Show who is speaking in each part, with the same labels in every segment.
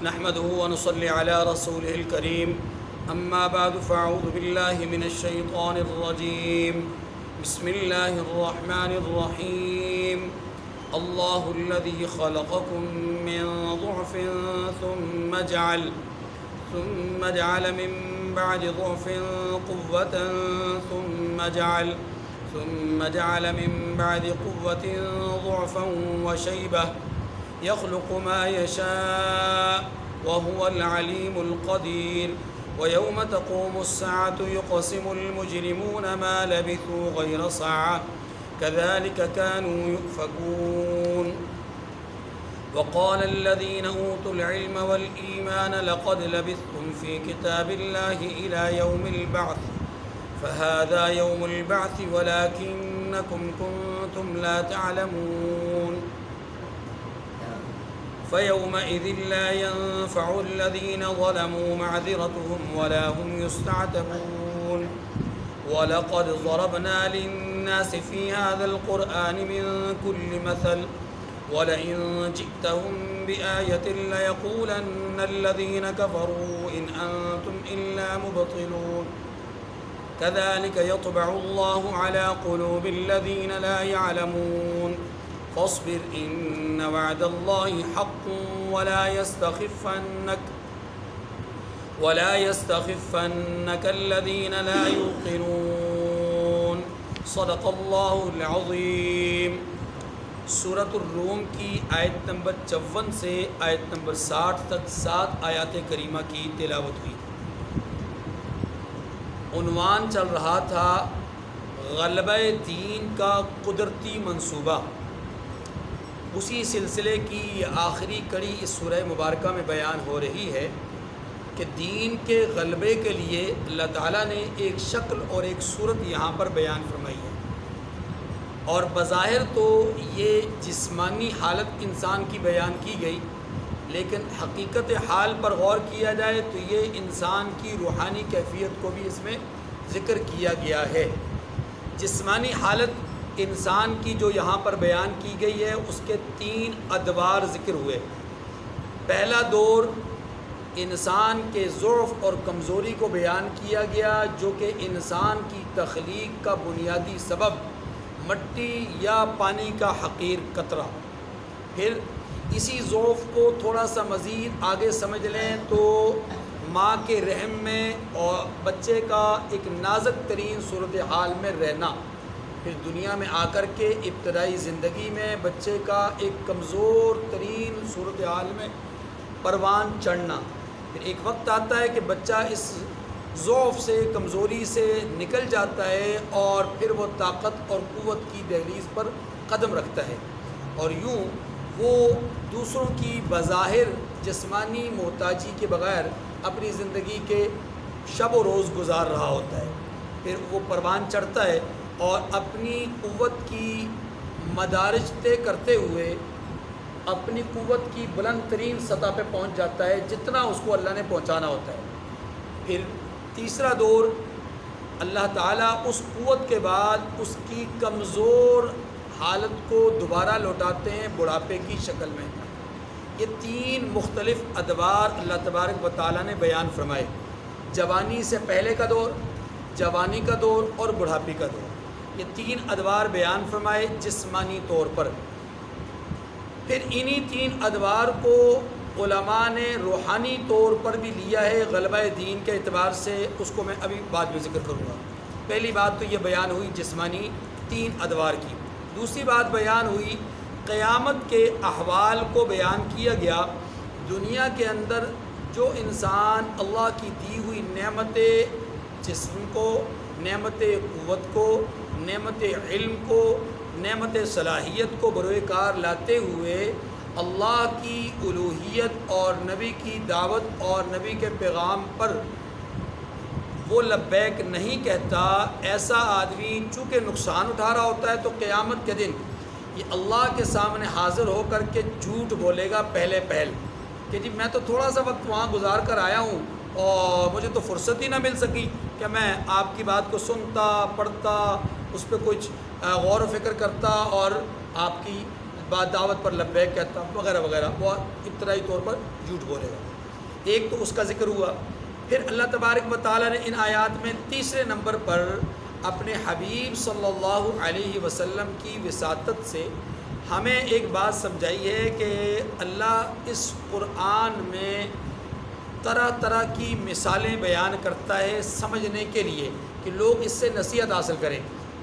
Speaker 1: نحمده ونصلي على رسوله الكريم أما بعد فأعوذ بالله من الشيطان الرجيم بسم الله الرحمن الرحيم الله الذي خلقكم من ضعف ثم جعل من بعد ضعف قوة ثم جعل من بعد قوة ضعفا وشيبة يخلق ما يشاء وهو العليم القدير ويوم تقوم الساعة يقسم المجرمون ما لبثوا غير ساعة كذلك كانوا يؤفكون وقال الذين أوتوا العلم والإيمان لقد لبثتم في كتاب الله إلى يوم البعث فهذا يوم البعث ولكنكم كنتم لا تعلمون فيومئذ لا ينفع الذين ظلموا معذرتهم ولا هم يستعتبون ولقد ضربنا للناس في هذا القرآن من كل مثل ولئن جئتهم بآية ليقولن الذين كفروا إن أنتم إلا مبطلون كذلك يطبع الله على قلوب الذين لا يعلمون فاصبر إن وعد الله حق ولا يستخفنك الذين لا يوقنون صدق اللہ العظیم۔ سورۃ الروم کی آیت نمبر 54 سے آیت نمبر 60 تک 7 آیات کریمہ کی تلاوت ہوئی۔ عنوان چل رہا تھا غلبہ دین کا قدرتی منصوبہ۔ اسی سلسلے کی یہ آخری کڑی اس سورہ مبارکہ میں بیان ہو رہی ہے کہ دین کے غلبے کے لیے اللہ تعالیٰ نے ایک شکل اور ایک صورت یہاں پر بیان فرمائی ہے، اور بظاہر تو یہ جسمانی حالت انسان کی بیان کی گئی، لیکن حقیقت حال پر غور کیا جائے تو یہ انسان کی روحانی کیفیت کو بھی اس میں ذکر کیا گیا ہے۔ جسمانی حالت انسان کی جو یہاں پر بیان کی گئی ہے اس کے 3 ادوار ذکر ہوئے۔ پہلا دور انسان کے ضعف اور کمزوری کو بیان کیا گیا، جو کہ انسان کی تخلیق کا بنیادی سبب مٹی یا پانی کا حقیر قطرہ۔ پھر اسی ضعف کو تھوڑا سا مزید آگے سمجھ لیں تو ماں کے رحم میں اور بچے کا ایک نازک ترین صورتحال میں رہنا، پھر دنیا میں آ کر کے ابتدائی زندگی میں بچے کا ایک کمزور ترین صورتحال میں پروان چڑھنا، پھر ایک وقت آتا ہے کہ بچہ اس ضعف سے کمزوری سے نکل جاتا ہے اور پھر وہ طاقت اور قوت کی دہلیز پر قدم رکھتا ہے، اور یوں وہ دوسروں کی بظاہر جسمانی محتاجی کے بغیر اپنی زندگی کے شب و روز گزار رہا ہوتا ہے۔ پھر وہ پروان چڑھتا ہے اور اپنی قوت کی مدارج طے کرتے ہوئے اپنی قوت کی بلند ترین سطح پہ پہنچ جاتا ہے جتنا اس کو اللہ نے پہنچانا ہوتا ہے۔ پھر تیسرا دور اللہ تعالیٰ اس قوت کے بعد اس کی کمزور حالت کو دوبارہ لوٹاتے ہیں بڑھاپے کی شکل میں۔ یہ 3 مختلف ادوار اللہ تبارک و تعالیٰ نے بیان فرمائے، جوانی سے پہلے کا دور، جوانی کا دور اور بڑھاپے کا دور۔ یہ 3 ادوار بیان فرمائے جسمانی طور پر۔ پھر انہی 3 ادوار کو علماء نے روحانی طور پر بھی لیا ہے غلبہ دین کے اعتبار سے، اس کو میں ابھی بعد میں ذکر کروں گا۔ پہلی بات تو یہ بیان ہوئی جسمانی 3 ادوار کی۔ دوسری بات بیان ہوئی قیامت کے احوال کو بیان کیا گیا۔ دنیا کے اندر جو انسان اللہ کی دی ہوئی نعمت جسم کو، نعمت قوت کو، نعمت علم کو، نعمت صلاحیت کو بروئے کار لاتے ہوئے اللہ کی الوہیت اور نبی کی دعوت اور نبی کے پیغام پر وہ لبیک نہیں کہتا، ایسا آدمی چونکہ نقصان اٹھا رہا ہوتا ہے تو قیامت کے دن یہ اللہ کے سامنے حاضر ہو کر کے جھوٹ بولے گا پہلے پہل کہ جی میں تو تھوڑا سا وقت وہاں گزار کر آیا ہوں اور مجھے تو فرصت ہی نہ مل سکی کہ میں آپ کی بات کو سنتا، پڑھتا، اس پہ کچھ غور و فکر کرتا اور آپ کی بعد دعوت پر لبیک کہتا وغیرہ وغیرہ، وہ ابتدائی طور پر جھوٹ بولے گا۔ ایک تو اس کا ذکر ہوا۔ پھر اللہ تبارک و تعالیٰ نے ان آیات میں تیسرے نمبر پر اپنے حبیب صلی اللہ علیہ وسلم کی وساطت سے ہمیں ایک بات سمجھائی ہے کہ اللہ اس قرآن میں طرح طرح کی مثالیں بیان کرتا ہے سمجھنے کے لیے کہ لوگ اس سے نصیحت حاصل کریں۔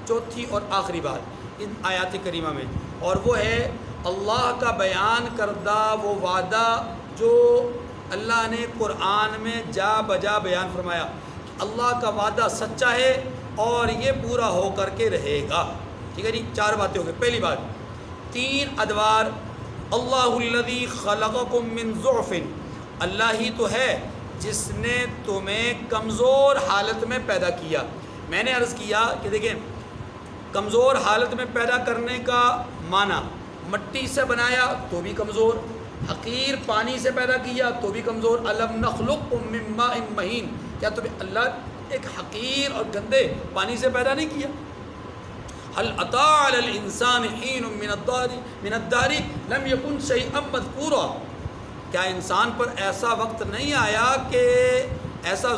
Speaker 1: چوتھی اور آخری بات ان آیات کریمہ میں، اور وہ ہے اللہ کا بیان کردہ وہ وعدہ جو اللہ نے قرآن میں جا بجا بیان فرمایا کہ اللہ کا وعدہ سچا ہے اور یہ پورا ہو کر کے رہے گا۔ ٹھیک ہے جی، 4 باتیں ہو گئی۔ پہلی بات 3 ادوار، اللہ الذی خلقکم من ضعف، اللہ ہی تو ہے جس نے تمہیں کمزور حالت میں پیدا کیا۔ میں نے عرض کیا کہ دیکھیں کمزور حالت میں پیدا کرنے کا معنی مٹی سے بنایا تو بھی کمزور، حقیر پانی سے پیدا کیا تو بھی کمزور۔ الم نخلقکم من ماء مہین، کیا تمہیں اللہ ایک حقیر اور گندے پانی سے پیدا نہیں کیا؟ هل اتى على الانسان حين من الدهر لم يكن شيئا مذكورا، کیا انسان پر ایسا وقت نہیں آیا کہ ایسا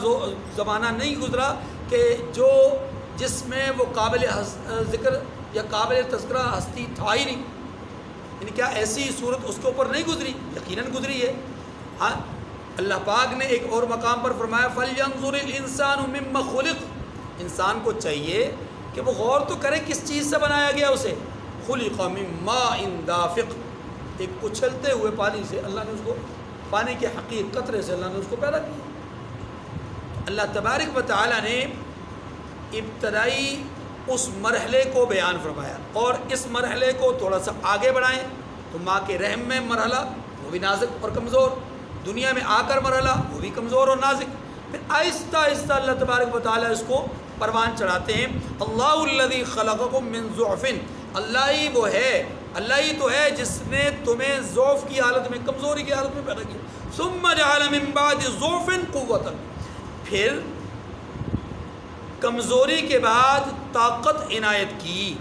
Speaker 1: زمانہ نہیں گزرا کہ جس میں وہ قابل ذکر یا قابل تذکرہ ہستی تھا ہی نہیں؟ یعنی کیا ایسی صورت اس کے اوپر نہیں گزری؟ یقیناً گزری ہے۔ ہاں، اللہ پاک نے ایک اور مقام پر فرمایا فَلْيَنظُرِ الْإِنسَانُ مِمَّ خُلِقَ، انسان کو چاہیے کہ وہ غور تو کرے کس چیز سے بنایا گیا اسے۔ خُلِقَ مِن مَاءٍ دَافِقٍ، ایک اچھلتے ہوئے پانی سے اللہ نے اس کو، پانی کے حقیر قطرے سے اللہ نے اس کو پیدا کیا۔ اللہ تبارک و تعالیٰ نے ابتدائی اس مرحلے کو بیان فرمایا، اور اس مرحلے کو تھوڑا سا آگے بڑھائیں تو ماں کے رحم میں مرحلہ وہ بھی نازک اور کمزور، دنیا میں آ کر مرحلہ وہ بھی کمزور اور نازک، پھر آہستہ آہستہ اللہ تبارک و تعالیٰ اس کو پروان چڑھاتے ہیں۔ اللہ الذی خلقکم من ضعف، اللہ ہی وہ ہے، اللہ ہی تو ہے جس نے تمہیں ضعف کی حالت میں، کمزوری کی حالت میں پیدا کیا۔ ثم جعل من بعد ضعف قوة، پھر کمزوری کے بعد طاقت عنایت کی۔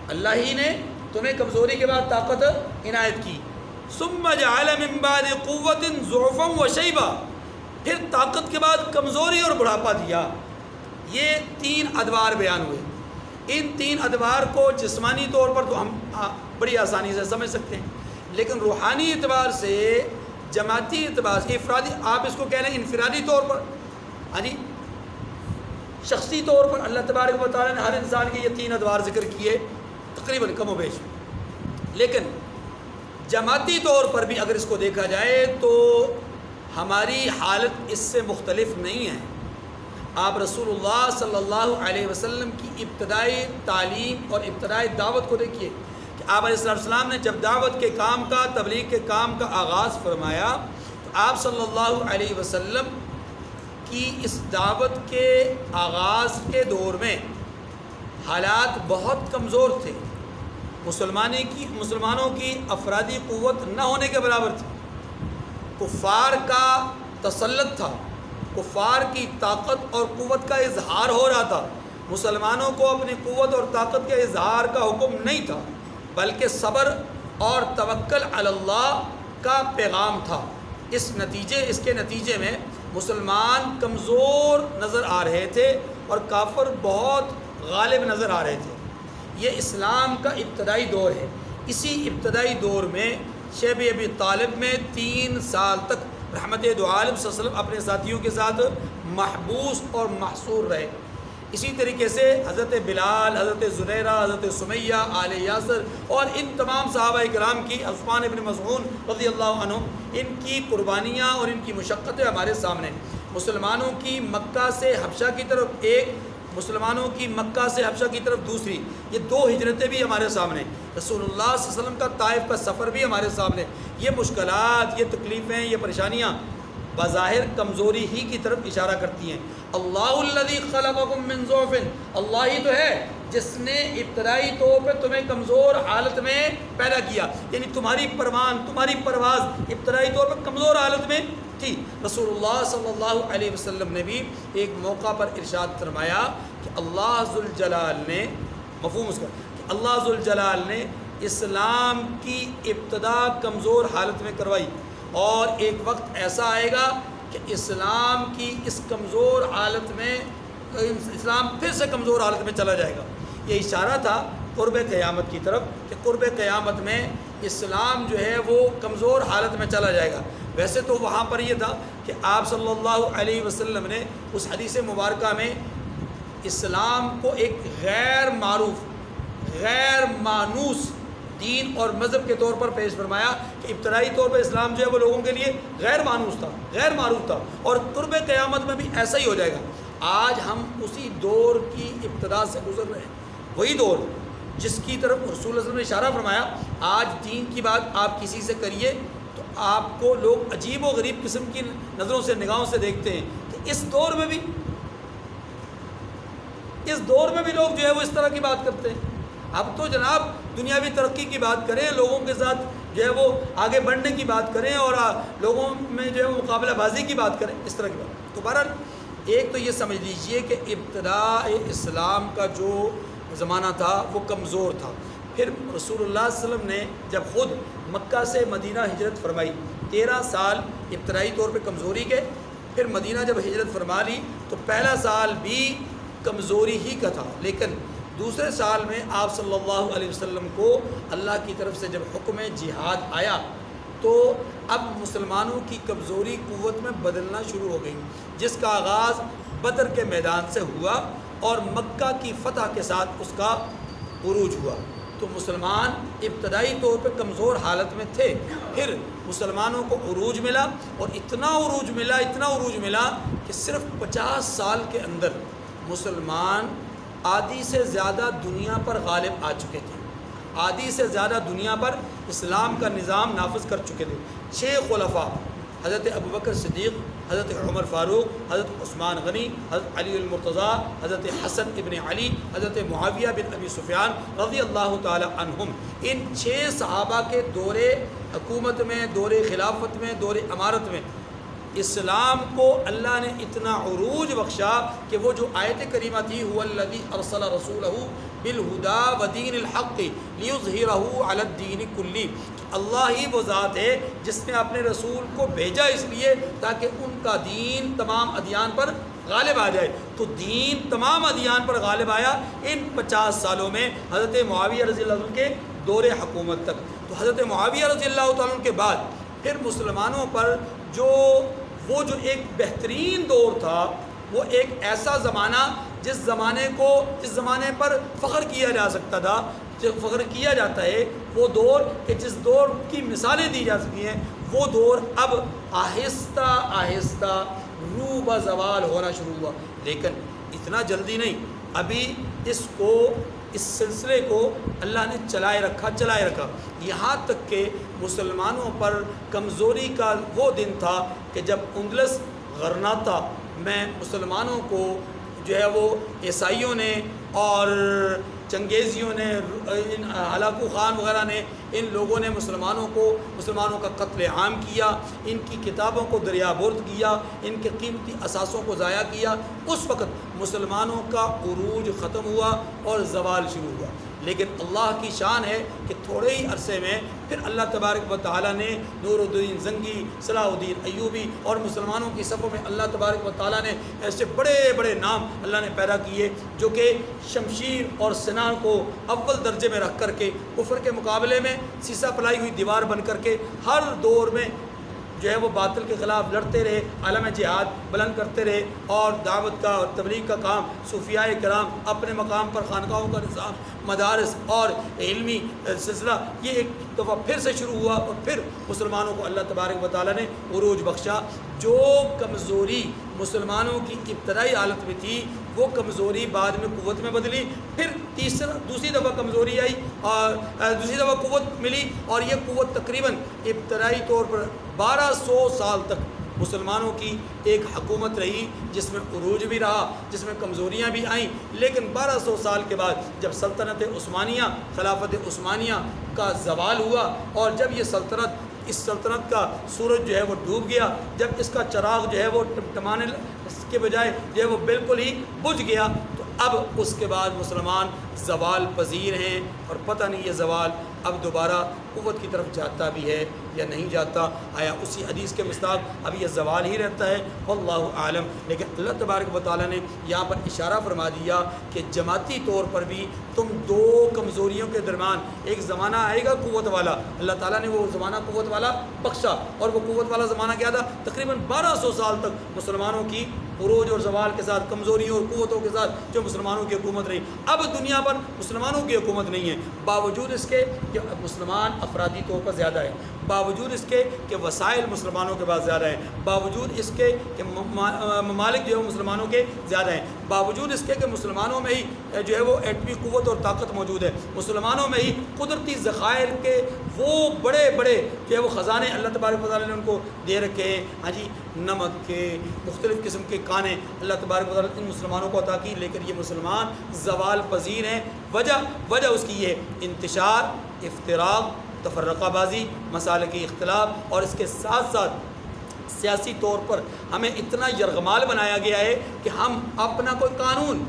Speaker 1: اللہ ہی نے تمہیں کمزوری کے بعد طاقت عنایت کی۔ ثم جعل من بعد قوة ضعفا وشیبا، پھر طاقت کے بعد کمزوری اور بڑھاپا دیا۔ یہ 3 ادوار بیان ہوئے۔ ان 3 ادوار کو جسمانی طور پر تو ہم بڑی آسانی سے سمجھ سکتے ہیں، لیکن روحانی اعتبار سے، جماعتی اعتبار سے، افرادی، آپ اس کو کہہ لیں انفرادی طور پر، ہاں جی شخصی طور پر اللہ تبارک و تعالیٰ نے ہر انسان کے یہ 3 ادوار ذکر کیے تقریباً کم و بیش، لیکن جماعتی طور پر بھی اگر اس کو دیکھا جائے تو ہماری حالت اس سے مختلف نہیں ہے۔ آپ رسول اللہ صلی اللہ علیہ وسلم کی ابتدائی تعلیم اور ابتدائی دعوت کو دیکھیے کہ آپ علیہ السلام نے جب دعوت کے کام کا، تبلیغ کے کام کا آغاز فرمایا تو آپ صلی اللہ علیہ وسلم کی اس دعوت کے آغاز کے دور میں حالات بہت کمزور تھے، مسلمانوں کی افرادی قوت نہ ہونے کے برابر تھی، کفار کا تسلط تھا، کفار کی طاقت اور قوت کا اظہار ہو رہا تھا، مسلمانوں کو اپنی قوت اور طاقت کے اظہار کا حکم نہیں تھا، بلکہ صبر اور توکل علی اللہ کا پیغام تھا۔ اس کے نتیجے میں مسلمان کمزور نظر آ رہے تھے اور کافر بہت غالب نظر آ رہے تھے۔ یہ اسلام کا ابتدائی دور ہے۔ اسی ابتدائی دور میں شیب ابی طالب میں 3 سال تک رحمت دو عالم صلی اللہ علیہ وسلم اپنے ساتھیوں کے ساتھ محبوس اور محصور رہے۔ اسی طریقے سے حضرت بلال، حضرت زریرہ، حضرت سمیہ، آل یاسر اور ان تمام صحابہ کرام کی، عثمان ابن مسعود رضی اللہ عنہ، ان کی قربانیاں اور ان کی مشقتیں ہمارے سامنے۔ مسلمانوں کی مکہ سے حبشہ کی طرف ایک، مسلمانوں کی مکہ سے حبشہ کی طرف دوسری، یہ 2 ہجرتیں بھی ہمارے سامنے، رسول اللہ صلی اللہ علیہ وسلم کا طائف کا سفر بھی ہمارے سامنے۔ یہ مشکلات، یہ تکلیفیں، یہ پریشانیاں بظاہر کمزوری ہی کی طرف اشارہ کرتی ہیں۔ اللہ الذی خلقکم من ضعف، اللہ ہی تو ہے جس نے ابتدائی طور پہ تمہیں کمزور حالت میں پیدا کیا، یعنی تمہاری پرواز ابتدائی طور پر کمزور حالت میں تھی۔ رسول اللہ صلی اللہ علیہ وسلم نے بھی ایک موقع پر ارشاد فرمایا کہ اللہ ذوالجلال نے، مفہوم اس کا کہ اللہ ذوالجلال نے اسلام کی ابتدا کمزور حالت میں کروائی، اور ایک وقت ایسا آئے گا کہ اسلام کی اس کمزور حالت میں اسلام پھر سے کمزور حالت میں چلا جائے گا۔ یہ اشارہ تھا قرب قیامت کی طرف کہ قرب قیامت میں اسلام جو ہے وہ کمزور حالت میں چلا جائے گا۔ ویسے تو وہاں پر یہ تھا کہ آپ صلی اللہ علیہ وسلم نے اس حدیث مبارکہ میں اسلام کو ایک غیر معروف، غیر مانوس دین اور مذہب کے طور پر پیش فرمایا کہ ابتدائی طور پر اسلام جو ہے وہ لوگوں کے لیے غیر مانوس تھا، غیر معروف تھا، اور قرب قیامت میں بھی ایسا ہی ہو جائے گا۔ آج ہم اسی دور کی ابتدا سے گزر رہے ہیں، وہی دور جس کی طرف رسول اللہ صلی اللہ علیہ وسلم نے اشارہ فرمایا۔ آج دین کی بات آپ کسی سے کریے تو آپ کو لوگ عجیب و غریب قسم کی نظروں سے، نگاہوں سے دیکھتے ہیں کہ اس دور میں بھی لوگ جو ہے وہ اس طرح کی بات کرتے ہیں۔ اب تو جناب دنیاوی ترقی کی بات کریں، لوگوں کے ساتھ جو ہے وہ آگے بڑھنے کی بات کریں، اور لوگوں میں جو ہے وہ مقابلہ بازی کی بات کریں، اس طرح کی بات۔ تو بہرحال ایک تو یہ سمجھ لیجئے کہ ابتداء اسلام کا جو زمانہ تھا وہ کمزور تھا۔ پھر رسول اللہ صلی اللہ علیہ وسلم نے جب خود مکہ سے مدینہ ہجرت فرمائی، 13 سال ابتدائی طور پہ کمزوری کے، پھر مدینہ جب ہجرت فرما لی تو پہلا سال بھی کمزوری ہی کا تھا، لیکن دوسرے سال میں آپ صلی اللہ علیہ وسلم کو اللہ کی طرف سے جب حکم جہاد آیا تو اب مسلمانوں کی کمزوری قوت میں بدلنا شروع ہو گئی، جس کا آغاز بدر کے میدان سے ہوا اور مکہ کی فتح کے ساتھ اس کا عروج ہوا۔ تو مسلمان ابتدائی طور پہ کمزور حالت میں تھے، پھر مسلمانوں کو عروج ملا، اور اتنا عروج ملا کہ صرف 50 سال کے اندر مسلمان آدھی سے زیادہ دنیا پر غالب آ چکے تھے، آدھی سے زیادہ دنیا پر اسلام کا نظام نافذ کر چکے تھے۔ 6 خلفاء، حضرت ابوبکر صدیق، حضرت عمر فاروق، حضرت عثمان غنی، حضرت علی المرتضیٰ، حضرت حسن ابن علی، حضرت معاویہ بن ابی سفیان رضی اللہ تعالی عنہم، ان 6 صحابہ کے دور حکومت میں، دور خلافت میں، دور امارت میں اسلام کو اللہ نے اتنا عروج بخشا کہ وہ جو آیت کریمہ تھی هو الذی ارسل رسولہ بالہدی ودین الحق لیظہرہ علی الدین کلہ، اللہ ہی وہ ذات ہے جس نے اپنے رسول کو بھیجا اس لیے تاکہ ان کا دین تمام ادیان پر غالب آ جائے۔ تو دین تمام ادیان پر غالب آیا ان 50 سالوں میں حضرت معاویہ رضی اللہ عنہ کے دور حکومت تک۔ تو حضرت معاویہ رضی اللہ تعالیٰ عنہ کے بعد پھر مسلمانوں پر جو ایک بہترین دور تھا، وہ ایک ایسا زمانہ جس زمانے پر فخر کیا جا سکتا تھا، جو فخر کیا جاتا ہے، وہ دور کہ جس دور کی مثالیں دی جا سکتی ہیں، وہ دور اب آہستہ آہستہ رو بہ زوال ہونا شروع ہوا۔ لیکن اتنا جلدی نہیں، ابھی اس سلسلے کو اللہ نے چلائے رکھا، یہاں تک کہ مسلمانوں پر کمزوری کا وہ دن تھا کہ جب اندلس غرناطہ میں مسلمانوں کو جو ہے وہ عیسائیوں نے اور چنگیزیوں نے، ہلاکو خان وغیرہ نے، ان لوگوں نے مسلمانوں کا قتل عام کیا، ان کی کتابوں کو دریا برد کیا، ان کے قیمتی اثاثوں کو ضائع کیا، اس وقت مسلمانوں کا عروج ختم ہوا اور زوال شروع ہوا۔ لیکن اللہ کی شان ہے کہ تھوڑے ہی عرصے میں پھر اللہ تبارک و تعالیٰ نے نور الدین زنگی، صلاح الدین ایوبی اور مسلمانوں کی صفوں میں اللہ تبارک و تعالیٰ نے ایسے بڑے بڑے نام اللہ نے پیدا کیے جو کہ شمشیر اور سنان کو اول درجے میں رکھ کر کے کفر کے مقابلے میں سیسا پلائی ہوئی دیوار بن کر کے ہر دور میں جو ہے وہ باطل کے خلاف لڑتے رہے، عالم جہاد بلند کرتے رہے، اور دعوت کا اور تبلیغ کا کام صوفیاء کرام اپنے مقام پر خانقاہوں کا نظام، مدارس اور علمی سلسلہ یہ ایک دفعہ پھر سے شروع ہوا، اور پھر مسلمانوں کو اللہ تبارک و تعالیٰ نے عروج بخشا۔ جو کمزوری مسلمانوں کی ابتدائی حالت میں تھی وہ کمزوری بعد میں قوت میں بدلی، پھر دوسری دفعہ کمزوری آئی اور دوسری دفعہ قوت ملی، اور یہ قوت تقریباً ابتدائی طور پر 1200 سال تک مسلمانوں کی ایک حکومت رہی، جس میں عروج بھی رہا، جس میں کمزوریاں بھی آئیں۔ لیکن 1200 سال کے بعد جب سلطنت عثمانیہ، خلافت عثمانیہ کا زوال ہوا، اور جب یہ اس سلطنت کا سورج جو ہے وہ ڈوب گیا، جب اس کا چراغ جو ہے وہ ٹمٹمانے کے بجائے جو ہے وہ بالکل ہی بجھ گیا، تو اب اس کے بعد مسلمان زوال پذیر ہیں اور پتہ نہیں یہ زوال اب دوبارہ قوت کی طرف جاتا بھی ہے یا نہیں جاتا، آیا اسی حدیث کے مصداق اب یہ زوال ہی رہتا ہے، واللہ عالم۔ لیکن اللہ تبارک و تعالیٰ نے یہاں پر اشارہ فرما دیا کہ جماعتی طور پر بھی تم دو کمزوریوں کے درمیان ایک زمانہ آئے گا قوت والا، اللہ تعالیٰ نے وہ زمانہ قوت والا بخشا، اور وہ قوت والا زمانہ کیا تھا؟ تقریباً 1200 سال تک مسلمانوں کی عروج اور زوال کے ساتھ، کمزوریوں اور قوتوں کے ساتھ جو مسلمانوں کی حکومت رہی۔ اب دنیا پر مسلمانوں کی حکومت نہیں ہے، باوجود اس کے کہ مسلمان افرادی طور پر زیادہ ہیں، باوجود اس کے کہ وسائل مسلمانوں کے پاس زیادہ ہیں، باوجود اس کے کہ ممالک جو ہے مسلمانوں کے زیادہ ہیں، باوجود اس کے کہ مسلمانوں میں ہی جو ہے وہ ایٹمی قوت اور طاقت موجود ہے، مسلمانوں میں ہی قدرتی ذخائر کے وہ بڑے بڑے جو ہے وہ خزانے اللہ تبارک و تعالیٰ نے ان کو دے رکھے ہیں، ہاں جی، نمک کے مختلف قسم کے کانے اللہ تبارک و تعالیٰ نے ان مسلمانوں کو عطا کی، لیکن یہ مسلمان زوال پذیر ہیں۔ وجہ اس کی یہ انتشار، افتراق، تفرقہ بازی، مسالکی اختلاف، اور اس کے ساتھ ساتھ سیاسی طور پر ہمیں اتنا یرغمال بنایا گیا ہے کہ ہم اپنا کوئی قانون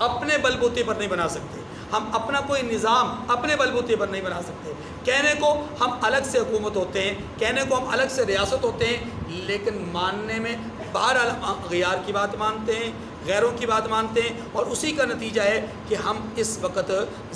Speaker 1: اپنے بل بوتے پر نہیں بنا سکتے، ہم اپنا کوئی نظام اپنے بل بوتے پر نہیں بنا سکتے۔ کہنے کو ہم الگ سے حکومت ہوتے ہیں، کہنے کو ہم الگ سے ریاست ہوتے ہیں، لیکن ماننے میں بہرحال غیار کی بات مانتے ہیں، غیروں کی بات مانتے ہیں، اور اسی کا نتیجہ ہے کہ ہم اس وقت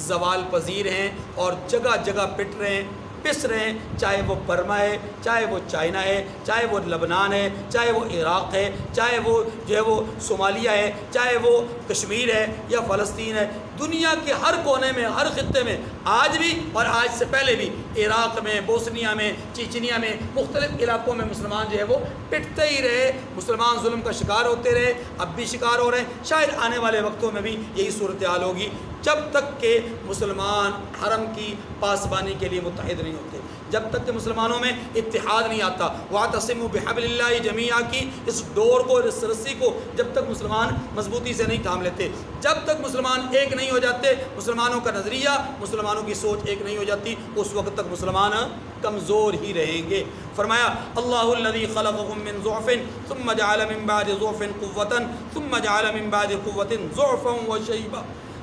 Speaker 1: زوال پذیر ہیں اور جگہ جگہ پٹ رہے ہیں، پس رہے ہیں، چاہے وہ برما ہے، چاہے وہ چائنا ہے، چاہے وہ لبنان ہے، چاہے وہ عراق ہے، چاہے وہ جو ہے وہ صومالیہ ہے، چاہے وہ کشمیر ہے یا فلسطین ہے، دنیا کے ہر کونے میں، ہر خطے میں آج بھی اور آج سے پہلے بھی، عراق میں، بوسنیا میں، چیچنیا میں، مختلف علاقوں میں مسلمان جو ہے وہ پٹتے ہی رہے، مسلمان ظلم کا شکار ہوتے رہے، اب بھی شکار ہو رہے ہیں، شاید آنے والے وقتوں میں بھی یہی صورتحال ہوگی جب تک کہ مسلمان حرم کی پاسبانی کے لیے متحد نہیں ہوتے، جب تک کہ مسلمانوں میں اتحاد نہیں آتا۔ وَاعْتَصِمُوا بِحَبْلِ اللَّهِ جَمِيعًا کی اس ڈور کو، اس رسی کو جب تک مسلمان مضبوطی سے نہیں تھام لیتے، جب تک مسلمان ایک نہیں ہو جاتے، مسلمانوں کا نظریہ، مسلمانوں کی سوچ ایک نہیں ہو جاتی، اس وقت تک مسلمان کمزور ہی رہیں گے۔ فرمایا اللہ الذی خلقکم من ضعف ثم جعل من بعد ضعف قوة ثم جعل من بعد قوة ضعفا وشیبا۔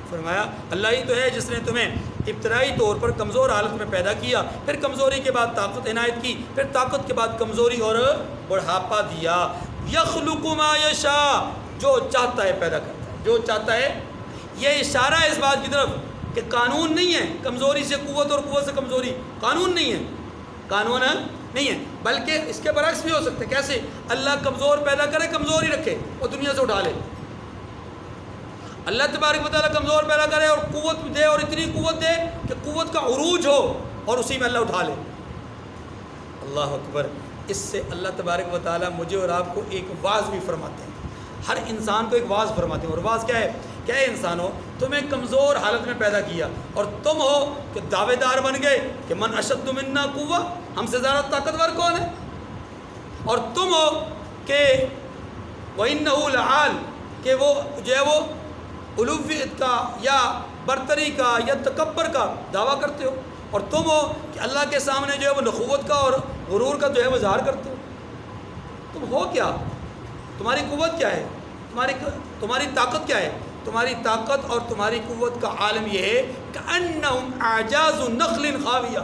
Speaker 1: فرمایا اللہ ہی تو ہے جس نے تمہیں ابتدائی طور پر کمزور حالت میں پیدا کیا، پھر کمزوری کے بعد طاقت عنایت کی، پھر طاقت کے بعد کمزوری اور بڑھاپا دیا۔ یخلق ما یشاء، جو چاہتا ہے پیدا کرتا ہے، جو چاہتا ہے۔ یہ اشارہ ہے اس بات کی طرف کہ قانون نہیں ہے کمزوری سے قوت اور قوت سے کمزوری، قانون نہیں ہے، قانون نہیں ہے، بلکہ اس کے برعکس بھی ہو سکتے۔ کیسے؟ اللہ کمزور پیدا کرے، کمزور ہی رکھے اور دنیا سے اٹھا لے۔ اللہ تبارک و تعالیٰ کمزور پیدا کرے اور قوت دے، اور اتنی قوت دے کہ قوت کا عروج ہو اور اسی میں اللہ اٹھا لے۔ اللہ اکبر۔ اس سے اللہ تبارک و تعالیٰ مجھے اور آپ کو ایک واعظ بھی فرماتے ہیں، ہر انسان کو ایک واعظ فرماتے ہیں، اور واعظ کیا ہے؟ کہ اے انسانو، تمہیں کمزور حالت میں پیدا کیا اور تم ہو کہ دعوے دار بن گئے کہ من اشد منا قوہ، ہم سے زیادہ طاقتور کون ہے؟ اور تم ہو کہ وَإِنَّهُ لَعَالٍ، کہ وہ جو ہے وہ علویت کا یا برتری کا یا تکبر کا دعویٰ کرتے ہو، اور تم ہو کہ اللہ کے سامنے جو ہے وہ نخوت کا اور غرور کا جو ہے وہ اظہار کرتے ہو۔ تم ہو کیا؟ تمہاری قوت کیا ہے؟ تمہاری طاقت کیا ہے؟ تمہاری طاقت اور تمہاری قوت کا عالم یہ ہے کہ انہم اعجاز نخل خاویہ،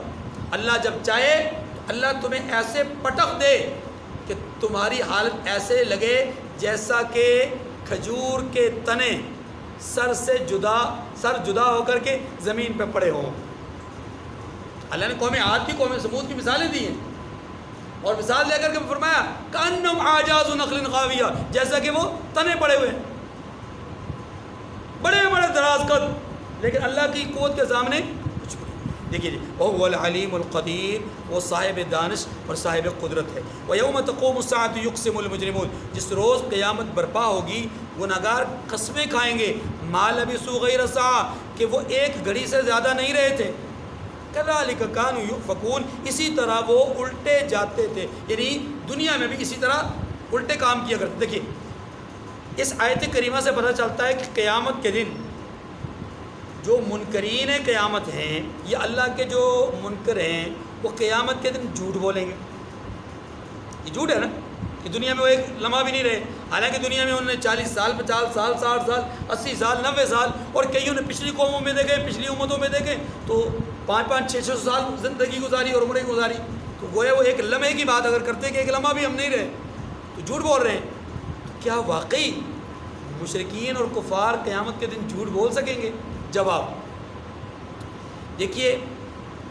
Speaker 1: اللہ جب چاہے تو اللہ تمہیں ایسے پٹخ دے کہ تمہاری حالت ایسے لگے جیسا کہ کھجور کے تنے سر جدا ہو کر کے زمین پہ پڑے ہوں۔ اللہ نے قوم عاد کی، قوم ثمود کی مثالیں دی ہیں، اور مثال لے کر کے فرمایا کأنہم اعجاز نخل خاویہ، جیسا کہ وہ تنے پڑے ہوئے ہیں، بڑے بڑے دراز قد، لیکن اللہ کی قوت کے سامنے کچھ نہیں۔ دیکھیے جی، وَهُوَ الْعَلِيمُ الْقَدِيرُ، وہ صاحب دانش اور صاحب قدرت ہے۔ وَيَوْمَ تَقُومُ السَّاعَةُ يُقْسِمُ الْمُجْرِمُونَ، جس روز قیامت برپا ہوگی گناہگار قسمیں کھائیں گے، مَا لَبِثُوا غَيْرَ سَاعَةٍ، کہ وہ ایک گھڑی سے زیادہ نہیں رہے تھے، كَذَلِكَ كَانُوا يُؤْفَكُونَ، اسی طرح وہ الٹے جاتے تھے، یعنی دنیا میں بھی اسی طرح الٹے کام کیا کرتے۔ دیکھیے اس آیت کریمہ سے پتہ چلتا ہے کہ قیامت کے دن جو منکرین قیامت ہیں، یا اللہ کے جو منکر ہیں، وہ قیامت کے دن جھوٹ بولیں گے۔ یہ جھوٹ ہے نا، کہ دنیا میں وہ ایک لمحہ بھی نہیں رہے، حالانکہ دنیا میں انہوں نے 40 سال 50 سال 60 سال 80 سال 90 سال، اور کئیوں نے پچھلی قوموں میں دیکھے، پچھلی امتوں میں دیکھے تو 5 6 سال زندگی گزاری اور عمریں گزاری. تو گویا وہ ایک لمحے کی بات اگر کرتے کہ ایک لمحہ بھی ہم نہیں رہے تو جھوٹ بول رہے ہیں. تو کیا واقعی مشرکین اور کفار قیامت کے دن جھوٹ بول سکیں گے؟ جواب دیکھیے،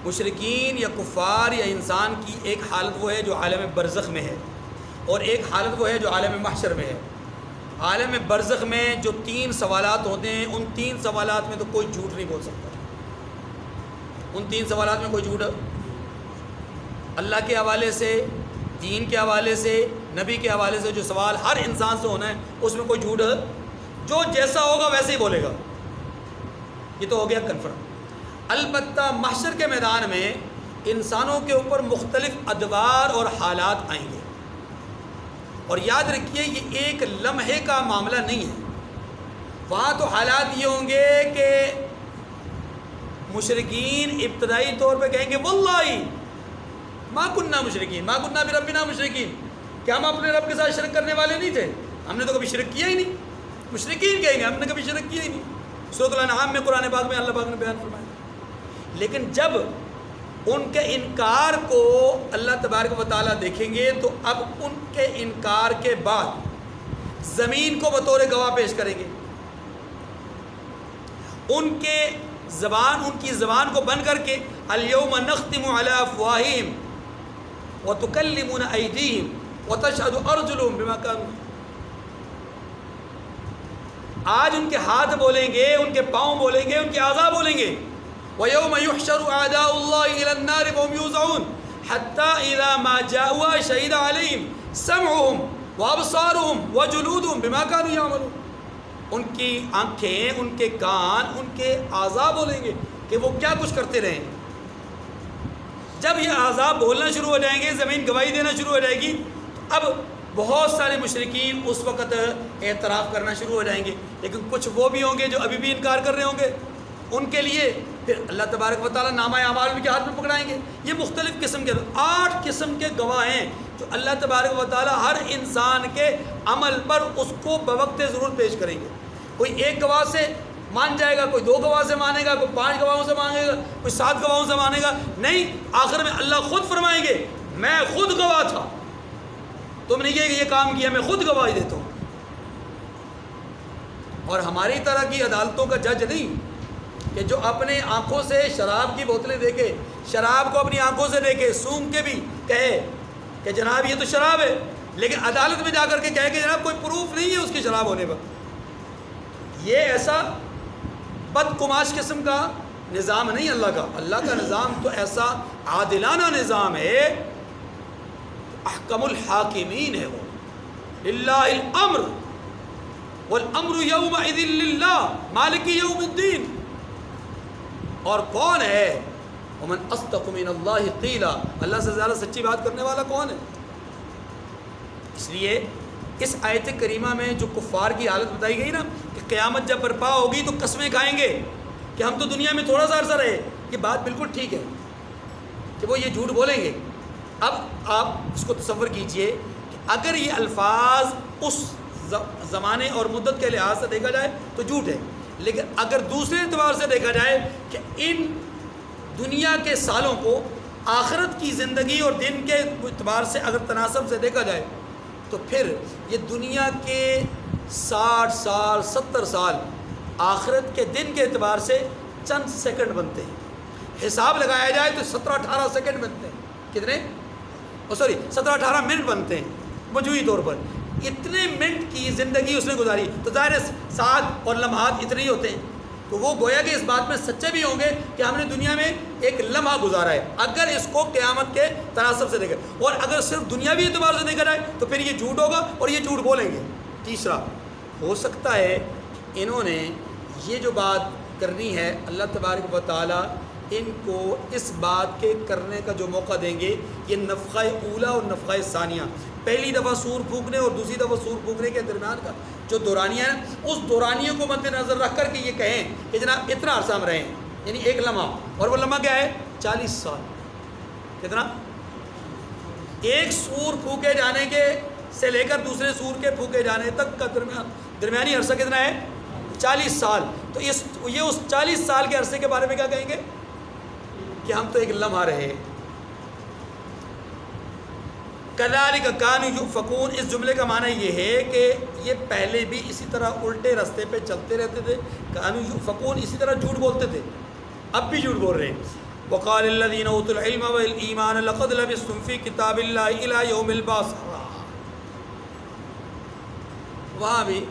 Speaker 1: مشرکین یا کفار یا انسان کی ایک حالت وہ ہے جو عالم برزخ میں ہے، اور ایک حالت وہ ہے جو عالم محشر میں ہے. عالم برزخ میں جو 3 سوالات ہوتے ہیں، ان 3 سوالات میں تو کوئی جھوٹ نہیں بول سکتا. ان 3 سوالات میں کوئی جھوٹ اللہ کے حوالے سے، دین کے حوالے سے، نبی کے حوالے سے جو سوال ہر انسان سے ہونا ہے، اس میں کوئی جھوٹ جو جیسا ہوگا ویسے ہی بولے گا. یہ تو ہو گیا کنفرم. البتہ محشر کے میدان میں انسانوں کے اوپر مختلف ادوار اور حالات آئیں گے، اور یاد رکھیے یہ ایک لمحے کا معاملہ نہیں ہے. وہاں تو حالات یہ ہوں گے کہ مشرکین ابتدائی طور پہ کہیں گے واللہ ما کننا مشرکین ما کننا بربنا مشرکین، کہ ہم اپنے رب کے ساتھ شرک کرنے والے نہیں تھے، ہم نے تو کبھی شرک کیا ہی نہیں. مشرکین کہیں گے ہم نے کبھی شرک کیا ہی نہیں. سورۃ الانعام میں قرآن پاک میں اللہ پاک نے بیان فرمایا. لیکن جب ان کے انکار کو اللہ تبارک و تعالیٰ دیکھیں گے تو اب ان کے انکار کے بعد زمین کو بطور گواہ پیش کریں گے. ان کی زبان کو بند کر کے الیوم نختم علی افواہہم وتکلمنا ایدیہم وتشہد ارجلہم بما کانوا. آج ان کے ہاتھ بولیں گے، ان کے پاؤں بولیں گے، ان کے اعضاء بولیں گے. وَيَوْمَ يُحْشَرُ أَعْدَاءُ اللَّهِ إِلَى النَّارِ وَهُمْ يُوزَعُونَ حَتَّى إِذَا مَا جَاءُوهَا شَهِدَ عَلَيْهِمْ سَمْعُهُمْ وَأَبْصَارُهُمْ وَجُلُودُهُمْ بِمَا كَانُوا يَعْمَلُونَ. ان کی آنکھیں، ان کے کان، ان کے اعضاء بولیں گے کہ وہ کیا کچھ کرتے رہے. جب یہ اعضاء بولنا شروع ہو جائیں گے، زمین گواہی دینا شروع ہو جائے گی، اب بہت سارے مشرکین اس وقت اعتراف کرنا شروع ہو جائیں گے. لیکن کچھ وہ بھی ہوں گے جو ابھی بھی انکار کر رہے ہوں گے. ان کے لیے پھر اللہ تبارک و تعالیٰ نامہ اعمال ان کے ہاتھ میں پکڑائیں گے. یہ مختلف قسم کے 8 قسم کے گواہ ہیں جو اللہ تبارک و تعالیٰ ہر انسان کے عمل پر اس کو بوقت ضرور پیش کریں گے. کوئی ایک گواہ سے مان جائے گا، کوئی 2 گواہ سے مانے گا، کوئی 5 گواہوں سے مانے گا، کوئی 7 گواہوں سے مانے گا. نہیں، آخر میں اللہ خود فرمائیں گے میں خود گواہ تھا، تم نے یہ کام کیا، میں خود گواہی دیتا ہوں. اور ہماری طرح کی عدالتوں کا جج نہیں کہ جو اپنے آنکھوں سے شراب کی بوتلیں دیکھے، شراب کو اپنی آنکھوں سے دیکھے، سونگھ کے بھی کہے کہ جناب یہ تو شراب ہے، لیکن عدالت میں جا کر کے کہے کہ جناب کوئی پروف نہیں ہے اس کی شراب ہونے پر. یہ ایسا بدقماش قسم کا نظام نہیں اللہ کا. اللہ کا نظام تو ایسا عادلانہ نظام ہے، احکم الحاکمین ہے. وہ للہ الامر والامر یومئذ للہ مالک یوم الدین. اور کون ہے ومن اصدق من اللہ قیلا، اللہ سے زیادہ سچی بات کرنے والا کون ہے؟ اس لیے اس آیت کریمہ میں جو کفار کی حالت بتائی گئی نا کہ قیامت جب برپا ہوگی تو قسمیں کھائیں گے کہ ہم تو دنیا میں تھوڑا سا عرصہ رہے، یہ بات بالکل ٹھیک ہے کہ وہ یہ جھوٹ بولیں گے. اب آپ اس کو تصور کیجئے کہ اگر یہ الفاظ اس زمانے اور مدت کے لحاظ سے دیکھا جائے تو جھوٹ ہے، لیکن اگر دوسرے اعتبار سے دیکھا جائے کہ ان دنیا کے سالوں کو آخرت کی زندگی اور دن کے اعتبار سے اگر تناسب سے دیکھا جائے تو پھر یہ دنیا کے 60 سال 70 سال آخرت کے دن کے اعتبار سے چند سیکنڈ بنتے ہیں. حساب لگایا جائے تو 17-18 سیکنڈ بنتے ہیں. کتنے؟ 17-18 منٹ بنتے ہیں مجموعی طور پر. اتنے منٹ کی زندگی اس نے گزاری تو ظاہر ساعت اور لمحات اتنے ہی ہوتے ہیں. تو وہ گویا کہ اس بات میں سچے بھی ہوں گے کہ ہم نے دنیا میں ایک لمحہ گزارا ہے اگر اس کو قیامت کے تناسب سے دیکھا. اور اگر صرف دنیاوی اعتبار سے دیکھا جائے تو پھر یہ جھوٹ ہوگا اور یہ جھوٹ بولیں گے. تیسرا، ہو سکتا ہے انہوں نے یہ جو بات کرنی ہے اللہ تبارک و تعالیٰ ان کو اس بات کے کرنے کا جو موقع دیں گے، یہ نفخہ اولا اور نفخہ ثانیہ، پہلی دفعہ سور پھونکنے اور دوسری دفعہ سور پھونکنے کے درمیان کا جو دورانیہ ہے، اس دورانیے کو مد نظر رکھ کر کے یہ کہیں کہ جناب اتنا عرصہ ہم رہے ہیں، یعنی ایک لمحہ. اور وہ لمحہ کیا ہے؟ 40 سال. کتنا؟ ایک سور پھونکے جانے کے سے لے کر دوسرے سور کے پھونکے جانے تک کا درمیانی عرصہ کتنا ہے؟ 40 سال. تو یہ اس 40 سال کے عرصے کے بارے میں کیا کہیں گے کہ ہم تو ایک لمحہ رہے. کذالک کانوا یؤفکون، اس جملے کا معنی یہ ہے کہ یہ پہلے بھی اسی طرح الٹے راستے پہ چلتے رہتے تھے. کانوا یؤفکون، اسی طرح جھوٹ بولتے تھے، اب بھی جھوٹ بول رہے ہیں. وقال الذین اوتوا العلم والایمان لقد لبثتم فی کتاب اللہ الی یوم البعث. وہاں بھی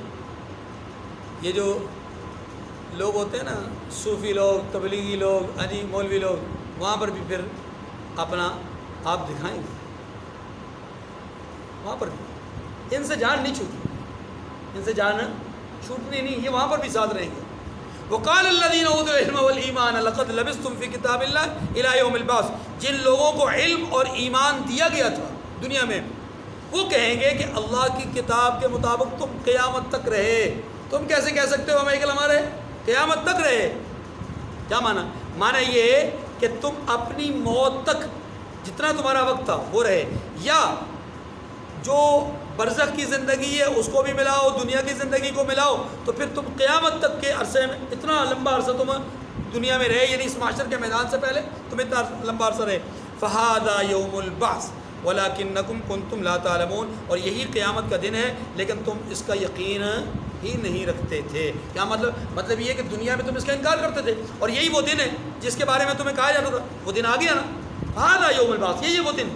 Speaker 1: یہ جو لوگ ہوتے ہیں نا، صوفی لوگ، تبلیغی لوگ، مولوی لوگ، وہاں پر بھی پھر اپنا آپ دکھائیں گے. وہاں پر بھی ان سے جان نہیں چھوٹی، ان سے جان چھوٹنی نہیں، یہ وہاں پر بھی ساتھ رہیں گے. وقال الذین اوتوا العلم والایمان لقد لبثتم فی کتاب اللہ الی یوم البعث، جن لوگوں کو علم اور ایمان دیا گیا تھا دنیا میں، وہ کہیں گے کہ اللہ کی کتاب کے مطابق تم قیامت تک رہے. تم کیسے کہہ سکتے ہو ہم ایک لمحہ رہے؟ قیامت تک رہے. کیا معنی؟ معنی یہ کہ تم اپنی موت تک جتنا تمہارا وقت تھا وہ رہے، یا جو برزخ کی زندگی ہے اس کو بھی ملاؤ، دنیا کی زندگی کو ملاؤ، تو پھر تم قیامت تک کے عرصے میں اتنا لمبا عرصہ تم دنیا میں رہے، یعنی اس معاشر کے میدان سے پہلے تم اتنا لمبا عرصہ رہے. فہذا یوم البعث ولکنکم کنتم لا تعلمون، اور یہی قیامت کا دن ہے لیکن تم اس کا یقین ہی نہیں رکھتے تھے. کیا مطلب یہ کہ دنیا میں تم اس کا انکار کرتے تھے، اور یہی وہ دن ہے جس کے بارے میں تمہیں کہا جاتا تھا. وہ دن آ گیا نا، ہذا یوم البعث، یہی وہ دن.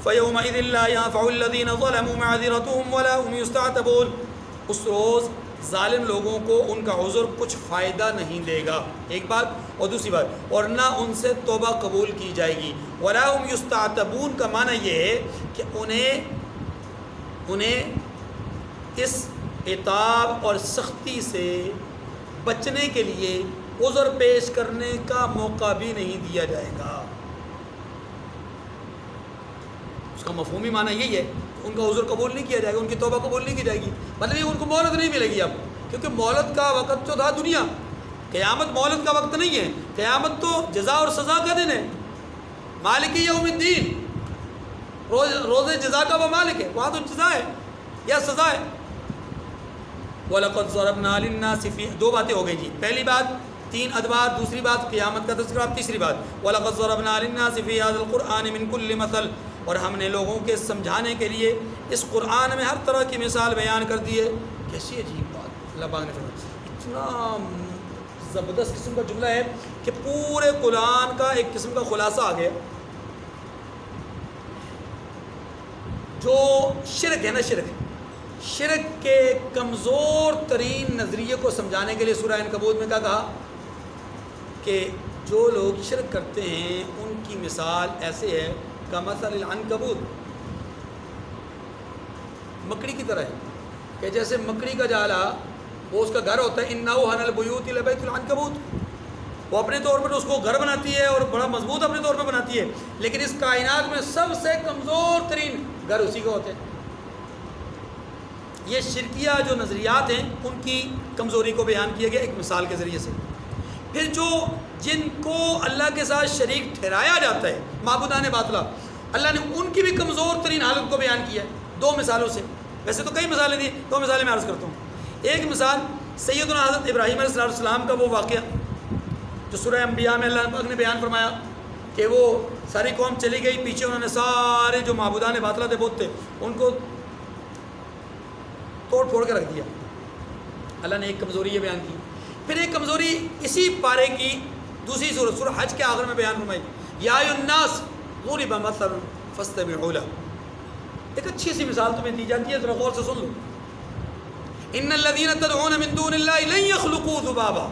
Speaker 1: فَيَوْمَئِذٍ لَا يَنفَعُ الَّذِينَ ظَلَمُوا مَعْذِرَتُهُمْ وَلَا هُمْ يُسْتَعْتَبُونَ، اس روز ظالم لوگوں کو ان کا عذر کچھ فائدہ نہیں دے گا، ایک بات. اور دوسری بات، اور نہ ان سے توبہ قبول کی جائے گی. وَلَا هُمْ يُسْتَعْتَبُونَ کا معنی یہ ہے کہ انہیں اس عتاب اور سختی سے بچنے کے لیے عذر پیش کرنے کا موقع بھی نہیں دیا جائے گا. اس کا مفہومی معنی یہی ہے کہ ان کا عذر قبول نہیں کیا جائے گا، ان کی توبہ قبول نہیں کی جائے گی. مطلب یہ ان کو مہلت نہیں ملے گی اب، کیونکہ مہلت کا وقت جو تھا دنیا، قیامت مہلت کا وقت نہیں ہے. قیامت تو جزا اور سزا کا دن ہے. مالک یوم الدین، روز جزا کا وہ مالک ہے، وہاں تو جزا ہے یا سزا ہے. وَلَقَدْ ضَرَبْنَا لِلنَّاسِ فِي، دو باتیں ہو گئی جی. پہلی بات 3 ادوار، دوسری بات قیامت کا تذکرہ، تیسری بات وَلَقَدْ ضَرَبْنَا لِلنَّاسِ فِي هَذَا الْقُرْآنِ مِنْ كُلِّ مَثَلٍ، اور ہم نے لوگوں کے سمجھانے کے لیے اس قرآن میں ہر طرح کی مثال بیان کر دی ہے. کیسی عجیب بات اللہ پاک نے فرمایا. اتنا زبردست قسم کا جملہ ہے کہ پورے قرآن کا ایک قسم کا خلاصہ آ گیا. جو شرک ہے نا، شرک کے کمزور ترین نظریے کو سمجھانے کے لیے سورہ عنکبوت میں کیا کہا کہ جو لوگ شرک کرتے ہیں ان کی مثال ایسے ہے کمثل العنکبوت، مکڑی کی طرح ہے، کہ جیسے مکڑی کا جالا وہ اس کا گھر ہوتا ہے. انہ اوہن البیوت لبیت العنکبوت، وہ اپنے طور پر اس کو گھر بناتی ہے اور بڑا مضبوط اپنے طور پر بناتی ہے، لیکن اس کائنات میں سب سے کمزور ترین گھر اسی کو ہوتے ہیں. یہ شرکیہ جو نظریات ہیں ان کی کمزوری کو بیان کیا گیا ایک مثال کے ذریعے سے. پھر جو جن کو اللہ کے ساتھ شریک ٹھہرایا جاتا ہے، معبودان باطلہ، اللہ نے ان کی بھی کمزور ترین حالت کو بیان کیا ہے 2 مثالوں سے. ویسے تو کئی مثالیں دی، 2 مثالیں میں عرض کرتا ہوں. ایک مثال سیدنا حضرت ابراہیم علیہ السلام کا وہ واقعہ جو سورہ انبیاء میں اللہ پاک نے بیان فرمایا کہ وہ ساری قوم چلی گئی، پیچھے انہوں نے سارے جو معبودان باطلہ تھے بت تھے ان کو توڑ پھوڑ کے رکھ دیا. اللہ نے ایک کمزوری یہ بیان کی. پھر ایک کمزوری اسی پارے کی دوسری سورت سورہ حج کے آخر میں بیان فرمائی، یا ایھا الناس ضرب مثل فاستمعوا لہ. ایک اچھی سی مثال تمہیں دی جاتی ہے، ذرا غور سے سن لو. ان الذین تدعون من دون اللہ لن یخلقوا ذبابا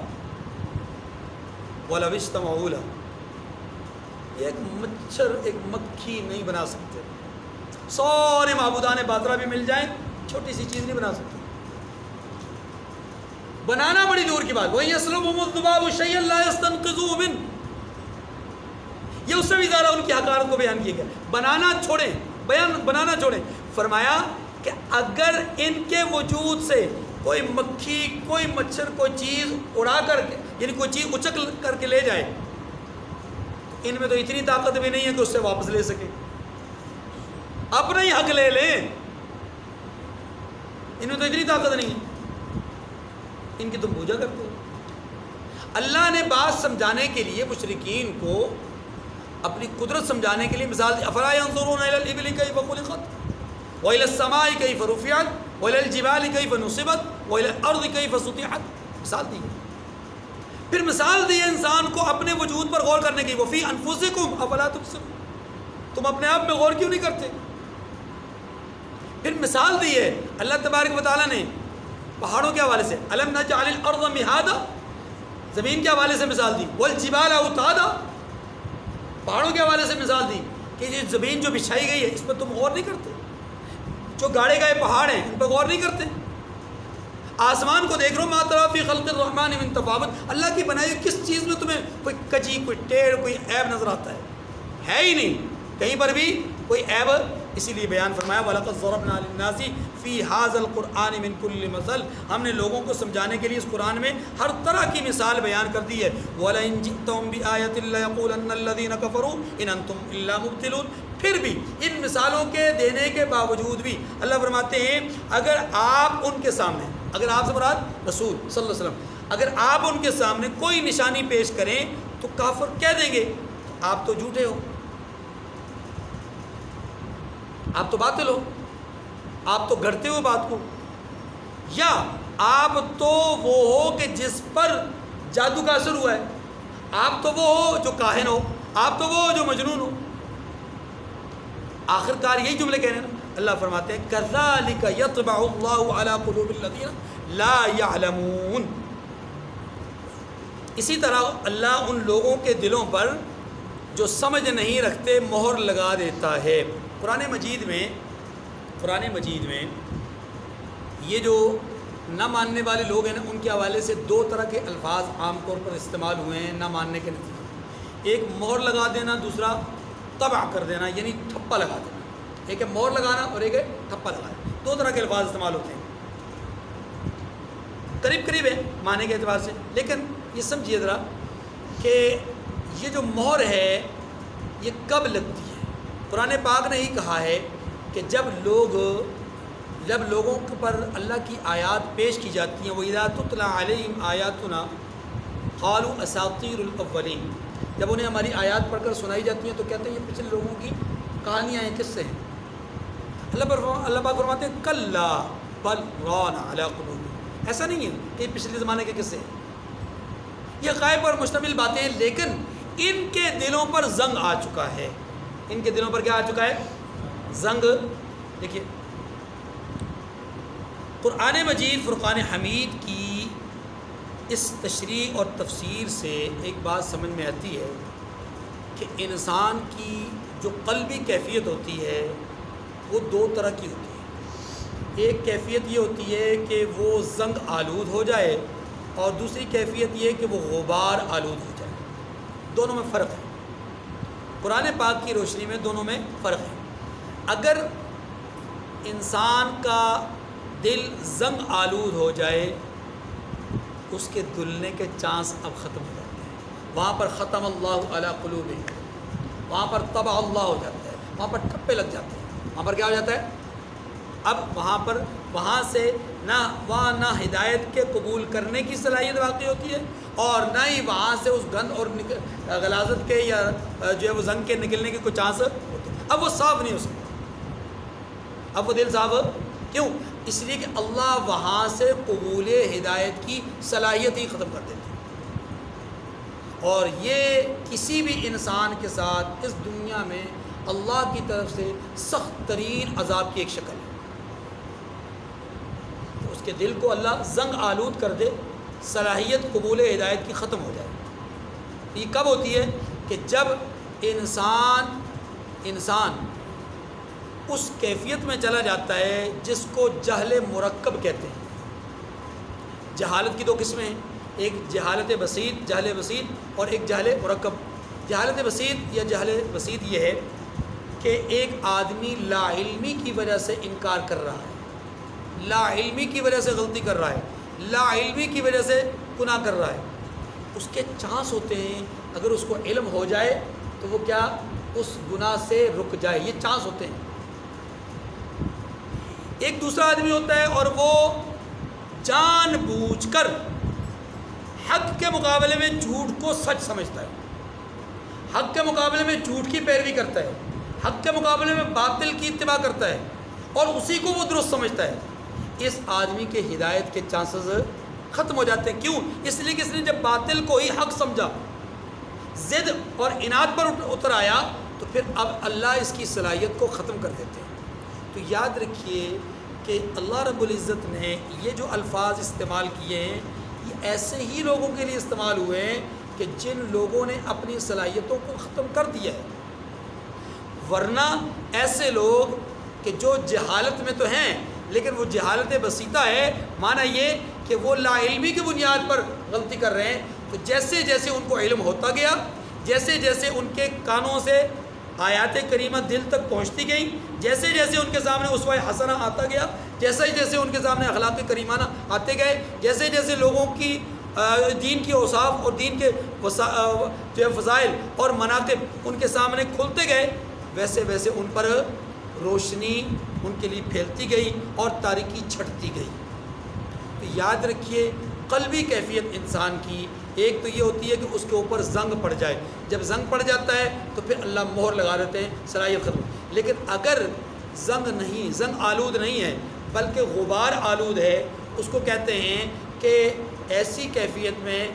Speaker 1: ولو اجتمعوا لہ. ایک مچھر ایک مکھی نہیں بنا سکتے، سارے معبودان باطلہ بھی مل جائیں چھوٹی سی چیز نہیں بنا سکتے. بنانا بڑی دور کی بات. وَإِنْ يَسْلُبْهُمُ الذُّبَابُ شَيْئًا لَا يَسْتَنْقِذُوهُ مِنْهُ، یہ اس سے بھی زیادہ ان کی حقارت کو بیان کیا گیا. بنانا چھوڑیں، فرمایا کہ اگر ان کے وجود سے کوئی مکھی، کوئی مچھر، کوئی چیز اڑا کر کے، یعنی کوئی چیز اچک کر کے لے جائے، ان میں تو اتنی طاقت بھی نہیں ہے کہ اس سے واپس لے سکے. اپنا ہی حق لے لیں، ان میں تو اتنی طاقت نہیں ہے، ان کی تم پوجا کرتے ہو۔ اللہ نے بات سمجھانے کے لیے مشرکین کو اپنی قدرت سمجھانے کے لیے مثال دی، افلا ينظرون الى الابل كيف خلقت والى السماء كيف رفعت والى الجبال كيف نصبت والى الارض كيف سطحت، مثال دی۔ پھر مثال دی انسان کو اپنے وجود پر غور کرنے کی، وفی انفسکم افلا تبصرون، تم اپنے آپ میں غور کیوں نہیں کرتے؟ پھر مثال دی ہے اللہ تبارک و تعالیٰ نے پہاڑوں کے حوالے سے، الم نجعل الارض مہادا، زمین کے حوالے سے مثال دی، والجبال اوتادا، پہاڑوں کے حوالے سے مثال دی کہ یہ زمین جو بچھائی گئی ہے اس پر تم غور نہیں کرتے، جو گاڑے گئے پہاڑ ہیں ان پر غور نہیں کرتے، آسمان کو دیکھ رہو، ما تری فی خلق الرحمن من تفاوت، اللہ کی بنائی ہوئی کس چیز میں تمہیں کوئی کجی، کوئی ٹیڑھ، کوئی عیب نظر آتا ہے ہی نہیں، کہیں پر بھی کوئی عیب، اسی لیے بیان فرمایا وَلَقَدْ ضَرَبْنَا لِلنَّاسِ فِي هَذَا الْقُرْآنِ مِنْ كُلِّ مَثَلٍ، ہم نے لوگوں کو سمجھانے کے لیے اس قرآن میں ہر طرح کی مثال بیان کر دی ہے، وَلَئِنْ جِئْتَهُمْ بِآيَةٍ لَيَقُولَنَّ الَّذِينَ كَفَرُوا إِنْ أَنْتُمْ إِلَّا مُبْطِلُونَ۔ پھر بھی ان مثالوں کے دینے کے باوجود بھی اللہ فرماتے ہیں اگر آپ ان کے سامنے، اگر آپ سے مراد رسول صلی اللہ علیہ وسلم، اگر آپ ان کے سامنے کوئی نشانی پیش کریں تو کافر کہہ دیں گے آپ تو جھوٹے ہو، آپ تو باطل ہو، آپ تو گھڑتے ہو بات کو، یا آپ تو وہ ہو کہ جس پر جادو کا اثر ہوا ہے، آپ تو وہ ہو جو کاہن ہو، آپ تو وہ ہو جو مجنون ہو، آخر کار یہی جملے کہنے نا۔ اللہ فرماتے ہیں کذالک یطبع اللہ علی قلوب الذین لا یعلمون، اسی طرح اللہ ان لوگوں کے دلوں پر جو سمجھ نہیں رکھتے مہر لگا دیتا ہے۔ قرآن مجید میں یہ جو نہ ماننے والے لوگ ہیں نا، ان کے حوالے سے دو طرح کے الفاظ عام طور پر استعمال ہوئے ہیں نہ ماننے کے نتیجے، ایک مہر لگا دینا، دوسرا تبع کر دینا یعنی ٹھپا لگا دینا، ایک ہے مہر لگانا اور ایک ہے ٹھپا لگانا، دو طرح کے الفاظ استعمال ہوتے ہیں، قریب قریب ہے معنی کے اعتبار سے، لیکن یہ سمجھیے ذرا کہ یہ جو مہر ہے یہ کب لگتی ہے؟ قرآن پاک نے ہی کہا ہے کہ جب لوگوں پر اللہ کی آیات پیش کی جاتی ہیں، وَإِذَا تُتْلَى عَلَيْهِمْ آيَاتُنَا قَالُوا أَسَاطِيرُ الْأَوَّلِينَ، جب انہیں ہماری آیات پڑھ کر سنائی جاتی ہیں تو کہتے ہیں یہ پچھلے لوگوں کی کہانیاں ہیں، کس سے ہیں؟ اللہ پاک فرماتے ہیں کَلَّا بَلْ رَانَ عَلَىٰ قُلُوبِهِمْ، ایسا نہیں ہے کہ یہ پچھلے زمانے کے قصے ہیں، یہ غائب پر مشتمل باتیں ہیں، لیکن ان کے دلوں پر زنگ آ چکا ہے، ان کے دلوں پر کیا آ چکا ہے؟ زنگ۔ دیکھیے قرآن مجید فرقان حمید کی اس تشریح اور تفسیر سے ایک بات سمجھ میں آتی ہے کہ انسان کی جو قلبی کیفیت ہوتی ہے وہ دو طرح کی ہوتی ہے، ایک کیفیت یہ ہوتی ہے کہ وہ زنگ آلود ہو جائے اور دوسری کیفیت یہ کہ وہ غبار آلود ہو جائے، دونوں میں فرق ہے، قرآن پاک کی روشنی میں دونوں میں فرق ہے۔ اگر انسان کا دل زنگ آلود ہو جائے اس کے دھلنے کے چانس اب ختم ہو جاتے ہیں، وہاں پر ختم اللہ علی قلوبہم، وہاں پر طبع اللہ ہو جاتا ہے، وہاں پر ٹھپے لگ جاتے ہیں، وہاں پر کیا ہو جاتا ہے؟ اب وہاں سے نہ ہدایت کے قبول کرنے کی صلاحیت واقع ہوتی ہے اور نہ ہی وہاں سے اس گند اور غلاظت کے یا جو ہے وہ زنگ کے نکلنے کے کوئی چانس ہوتے ہیں، اب وہ صاف نہیں ہو سکتا، اب وہ دل صاف کیوں؟ اس لیے کہ اللہ وہاں سے قبول ہدایت کی صلاحیت ہی ختم کر دیتے ہیں، اور یہ کسی بھی انسان کے ساتھ اس دنیا میں اللہ کی طرف سے سخت ترین عذاب کی ایک شکل ہے، تو اس کے دل کو اللہ زنگ آلود کر دے، صلاحیت قبول ہدایت کی ختم ہو جائے۔ یہ کب ہوتی ہے؟ کہ جب انسان اس کیفیت میں چلا جاتا ہے جس کو جہل مرکب کہتے ہیں۔ جہالت کی دو قسمیں ہیں، ایک جہالت بسیط، جہل بسیط، اور ایک جہل مرکب۔ جہالت بسیط یا جہل بسیط یہ ہے کہ ایک آدمی لا علمی کی وجہ سے انکار کر رہا ہے، لا علمی کی وجہ سے غلطی کر رہا ہے، لا علمی کی وجہ سے گناہ کر رہا ہے، اس کے چانس ہوتے ہیں اگر اس کو علم ہو جائے تو وہ کیا اس گناہ سے رک جائے، یہ چانس ہوتے ہیں، ایک دوسرا آدمی ہوتا ہے اور وہ جان بوجھ کر حق کے مقابلے میں جھوٹ کو سچ سمجھتا ہے، حق کے مقابلے میں جھوٹ کی پیروی کرتا ہے، حق کے مقابلے میں باطل کی اتباع کرتا ہے اور اسی کو وہ درست سمجھتا ہے، اس آدمی کے ہدایت کے چانسز ختم ہو جاتے ہیں۔ کیوں؟ اس لیے کہ اس نے جب باطل کو ہی حق سمجھا، ضد اور عناد پر اتر آیا، تو پھر اب اللہ اس کی صلاحیت کو ختم کر دیتے ہیں۔ تو یاد رکھیے کہ اللہ رب العزت نے یہ جو الفاظ استعمال کیے ہیں، یہ ایسے ہی لوگوں کے لیے استعمال ہوئے ہیں کہ جن لوگوں نے اپنی صلاحیتوں کو ختم کر دیا ہے، ورنہ ایسے لوگ کہ جو جہالت میں تو ہیں لیکن وہ جہالت بسیطہ ہے، معنی یہ کہ وہ لا علمی کی بنیاد پر غلطی کر رہے ہیں، تو جیسے جیسے ان کو علم ہوتا گیا، جیسے جیسے ان کے کانوں سے آیات کریمہ دل تک پہنچتی گئیں، جیسے جیسے ان کے سامنے اسوہ حسنہ آتا گیا، جیسے جیسے ان کے سامنے اخلاق کریمانہ آتے گئے، جیسے جیسے لوگوں کی دین کی اوصاف اور دین کے جو فضائل اور مناقب ان کے سامنے کھلتے گئے، ویسے ویسے ان پر روشنی ان کے لیے پھیلتی گئی اور تاریکی چھٹتی گئی۔ تو یاد رکھیے قلبی کیفیت انسان کی ایک تو یہ ہوتی ہے کہ اس کے اوپر زنگ پڑ جائے، جب زنگ پڑ جاتا ہے تو پھر اللہ مہر لگا دیتے ہیں، صلاحیت ختم۔ لیکن اگر زنگ نہیں، زنگ آلود نہیں ہے بلکہ غبار آلود ہے، اس کو کہتے ہیں کہ ایسی کیفیت میں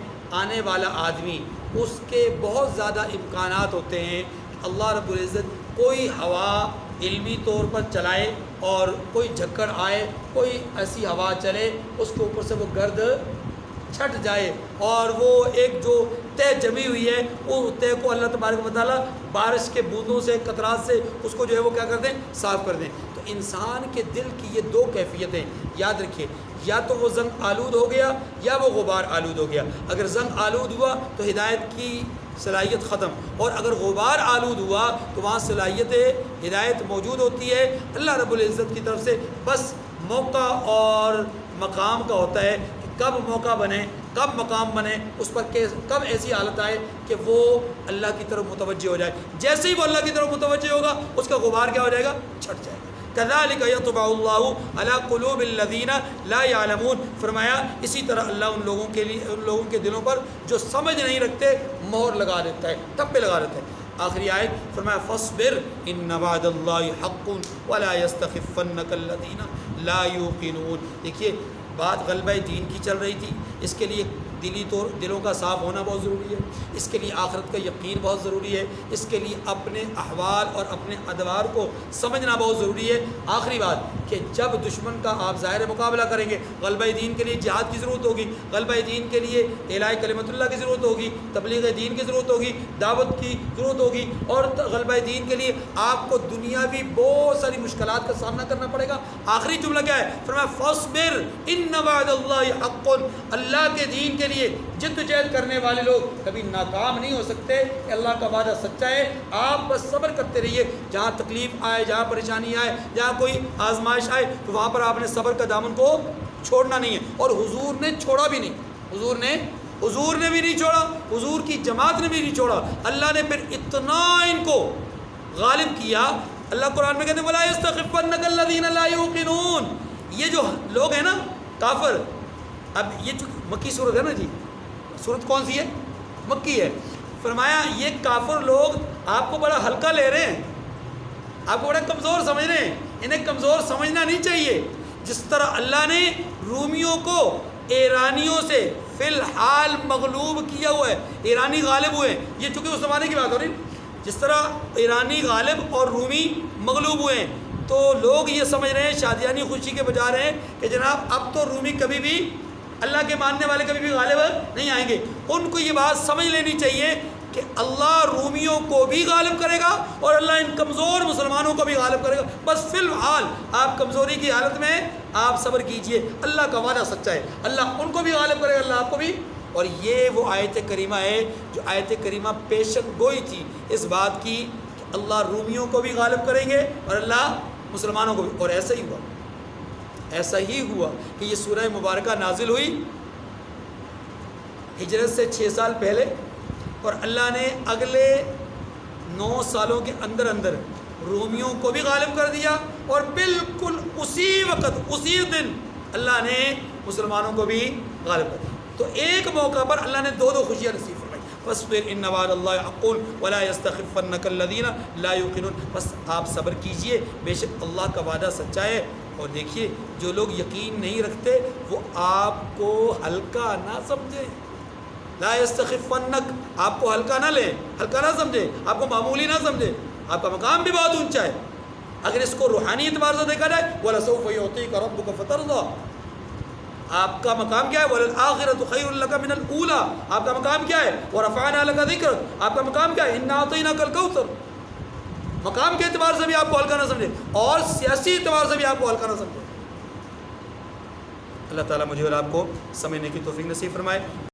Speaker 1: آنے والا آدمی، اس کے بہت زیادہ امکانات ہوتے ہیں کہ اللہ رب العزت کوئی ہوا علمی طور پر چلائے اور کوئی جھکڑ آئے، کوئی ایسی ہوا چلے اس کے اوپر سے وہ گرد چھٹ جائے اور وہ ایک جو طے جمی ہوئی ہے وہ طے کو اللہ تبارک و تعالیٰ بارش کے بوندوں سے، قطرات سے اس کو جو ہے وہ کیا کر دیں، صاف کر دیں۔ تو انسان کے دل کی یہ دو کیفیتیں یاد رکھیے، یا تو وہ زنگ آلود ہو گیا یا وہ غبار آلود ہو گیا۔ اگر زنگ آلود ہوا تو ہدایت کی صلاحیت ختم، اور اگر غبار آلود ہوا تو وہاں صلاحیت ہدایت موجود ہوتی ہے اللہ رب العزت کی طرف سے۔ بس موقع اور مقام کا ہوتا ہے کہ کب موقع بنے، کب مقام بنے، اس پر کب ایسی حالت آئے کہ وہ اللہ کی طرف متوجہ ہو جائے۔ جیسے ہی وہ اللہ کی طرف متوجہ ہوگا اس کا غبار کیا ہو جائے گا، چھٹ جائے گا۔ كذلك يطبع الله على قلوب الذين لا يعلمون، فرمایا اسی طرح اللہ ان لوگوں کے دلوں پر جو سمجھ نہیں رکھتے مہر لگا دیتا ہے، ٹھپے لگا دیتا ہے۔ آخری آیت فرمایا فاصبر ان وعد الله حق ولا يستخفنك الذين لا يوقنون۔ دیکھیے بات غلبہ دین کی چل رہی تھی، اس کے لیے دلوں کا صاف ہونا بہت ضروری ہے، اس کے لیے آخرت کا یقین بہت ضروری ہے، اس کے لیے اپنے احوال اور اپنے ادوار کو سمجھنا بہت ضروری ہے۔ آخری بات کہ جب دشمن کا آپ ظاہر مقابلہ کریں گے، غلبہ دین کے لیے جہاد کی ضرورت ہوگی، غلبہ دین کے لیے اعلاء کلمت اللہ کی ضرورت ہوگی، تبلیغ دین کی ضرورت ہوگی، دعوت کی ضرورت ہوگی، اور غلبہ دین کے لیے آپ کو دنیاوی بہت ساری مشکلات کا سامنا کرنا پڑے گا۔ آخری جملہ کیا ہے؟ فرمایا فاصبر ان وعد اللہ حق، اللہ کے دین کے لیے جدوجہد کرنے والے لوگ کبھی ناکام نہیں ہو سکتے کہ اللہ کا وعدہ سچا ہے۔ آپ بس صبر کرتے رہیے، جہاں تکلیف آئے، جہاں پریشانی آئے، جہاں کوئی آزمائش آئے تو وہاں پر آپ نے صبر کا دامن کو چھوڑنا نہیں ہے، اور حضور نے چھوڑا بھی نہیں، حضور نے بھی نہیں چھوڑا، حضور کی جماعت نے بھی نہیں چھوڑا۔ اللہ نے پھر اتنا ان کو غالب کیا، اللہ قرآن میں کہتے ہیں وَلَا يَسْتَخِفَّنَّكَ الَّذِينَ لَا يُوقِنُونَ۔ یہ جو لوگ ہیں نا کافر، اب یہ جو مکی صورت ہے نا جی، صورت کون سی ہے؟ مکی ہے۔ فرمایا یہ کافر لوگ آپ کو بڑا ہلکا لے رہے ہیں، آپ کو بڑا کمزور سمجھ رہے ہیں، انہیں کمزور سمجھنا نہیں چاہیے۔ جس طرح اللہ نے رومیوں کو ایرانیوں سے فی الحال مغلوب کیا ہوا ہے، ایرانی غالب ہوئے، یہ چونکہ اس زمانے کی بات ہو رہی، جس طرح ایرانی غالب اور رومی مغلوب ہوئے ہیں، تو لوگ یہ سمجھ رہے ہیں، شادیانی خوشی کے بجا رہے ہیں کہ جناب اب تو رومی کبھی بھی، اللہ کے ماننے والے کبھی بھی غالب نہیں آئیں گے۔ ان کو یہ بات سمجھ لینی چاہیے کہ اللہ رومیوں کو بھی غالب کرے گا اور اللہ ان کمزور مسلمانوں کو بھی غالب کرے گا۔ بس فی الحال آپ کمزوری کی حالت میں آپ صبر کیجئے، اللہ کا وعدہ سچا ہے، اللہ ان کو بھی غالب کرے گا، اللہ آپ کو بھی۔ اور یہ وہ آیت کریمہ ہے جو آیت کریمہ پیشن گوئی تھی اس بات کی کہ اللہ رومیوں کو بھی غالب کریں گے اور اللہ مسلمانوں کو بھی، اور ایسا ہی ہوا، ایسا ہی ہوا کہ یہ سورہ مبارکہ نازل ہوئی ہجرت سے 6 سال پہلے، اور اللہ نے اگلے 9 سالوں کے اندر رومیوں کو بھی غالب کر دیا، اور بالکل اسی وقت اسی دن اللہ نے مسلمانوں کو بھی غالب کر دیا۔ تو ایک موقع پر اللہ نے دو خوشیاں نصیب فرمائی۔ فاصبر ان وعد اللہ حق ولا یستخفنک الذین لا یوقنون، بس آپ صبر کیجئے، بے شک اللہ کا وعدہ سچا ہے۔ اور دیکھیے جو لوگ یقین نہیں رکھتے وہ آپ کو ہلکا نہ سمجھیں، لا یستخفنک، آپ کو ہلکا نہ لیں، ہلکا نہ سمجھیں، آپ کو معمولی نہ سمجھیں، آپ کا مقام بھی بہت اونچا ہے۔ اگر اس کو روحانی اعتبار سے دیکھا جائے وَلَسَوْفَ يُعْطِيكَ رَبُّكَ فَتَرْضَىٰ، آپ کا مقام کیا ہے؟ وَلَلْآخِرَةُ خَيْرٌ لَكَ مِنَ الْأُولَىٰ، آپ کا مقام کیا ہے؟ وَرَفَعْنَا لَكَ ذِكْرَكَ، آپ کا مقام کیا ہے؟ إِنَّا أَعْطَيْنَاكَ الْكَوْثَرَ۔ مقام کے اعتبار سے بھی آپ کو ہلکا نہ سمجھے اور سیاسی اعتبار سے بھی آپ کو ہلکا نہ سمجھے۔ اللہ تعالیٰ مجھے اور آپ کو سمجھنے کی توفیق نصیب فرمائے۔